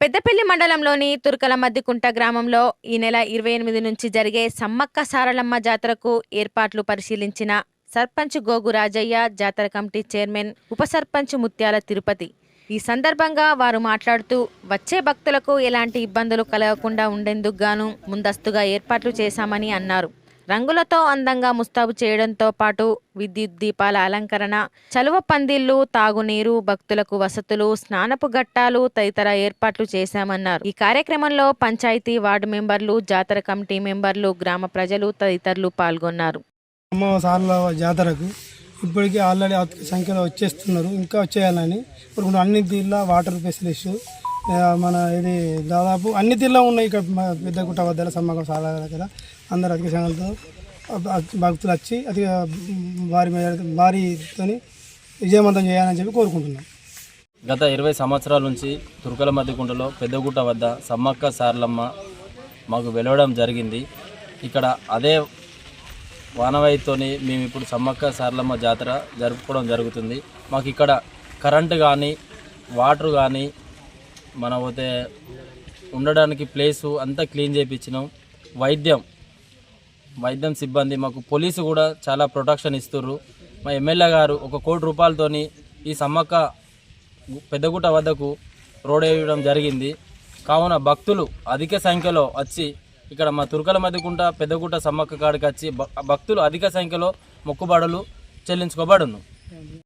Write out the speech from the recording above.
పెద్దపల్లి మండలంలోని తుర్కలమద్దికుంట గ్రామంలో ఈ నెల 28 నుంచి జరిగే సమ్మక్క సారలమ్మ జాతరకు ఏర్పాట్లు పరిశీలించిన సర్పంచ్ గోగు రాజయ్య, జాతర కమిటీ చైర్మన్, ఉప సర్పంచ్ ముత్యాల తిరుపతి. ఈ సందర్భంగా వారు మాట్లాడుతూ వచ్చే భక్తులకు ఎలాంటి ఇబ్బందులు కలగకుండా ఉండేందుకు గాను ముందస్తుగా ఏర్పాట్లు చేశామని అన్నారు. రంగులతో అందంగా ముస్తాబు చేయడంతో పాటు విద్యుత్ దీపాల అలంకరణ, చలువ పందిళ్లు, తాగునీరు, భక్తులకు వసతులు, స్నానపు ఘట్టాలు తదితర ఏర్పాట్లు చేశామన్నారు. ఈ కార్యక్రమంలో పంచాయతీ, వార్డు మెంబర్లు, జాతర కమిటీ మెంబర్లు, గ్రామ ప్రజలు తదితరులు పాల్గొన్నారు. సార్ల జాతరకు ఇప్పటికీ ఆల్రెడీ సంఖ్యలో వచ్చేస్తున్నారు, ఇంకా వచ్చేయాలని ఇప్పుడు అన్ని తీర్ల వాటర్ ఫెసిలిటీస్ మన ఇది దాదాపు అన్ని తీర్లో ఉన్నాయి. ఇక్కడ పెద్దగుట్ట వద్ద సమ్మక్క సారల దగ్గర అందరు అధిక సంఖ్యలో భక్తులు వచ్చి అతి భారీతో విజయవంతం చేయాలని చెప్పి కోరుకుంటున్నాం. గత 20 సంవత్సరాల నుంచి తుర్కలమద్దికుంటలో పెద్దగుట్ట వద్ద సమ్మక్క సారలమ్మ మాకు వెలవడం జరిగింది. ఇక్కడ అదే వానవాయితోని మేము ఇప్పుడు సమ్మక్క సారలమ్మ జాతర జరుపుకోవడం జరుగుతుంది. మాకు ఇక్కడ కరెంటు కానీ, వాటర్ కానీ, మన పోతే ఉండడానికి ప్లేసు అంతా క్లీన్ చేయించినాం. వైద్యం సిబ్బంది, మాకు పోలీసు కూడా చాలా ప్రొటెక్షన్ ఇస్తుర్రు. మా ఎమ్మెల్యే గారు 1 కోటి రూపాయలతోని ఈ సమ్మక్క పెద్దగుట్ట వద్దకు రోడ్ వేయడం జరిగింది. కావున భక్తులు అధిక సంఖ్యలో వచ్చి ఇక్కడ మా తుర్కలమద్దికుంట పెద్దగుట్ట సమ్మక్క కాడికి వచ్చి భక్తులు అధిక సంఖ్యలో మొక్కుబడులు చెల్లించుకోబడును.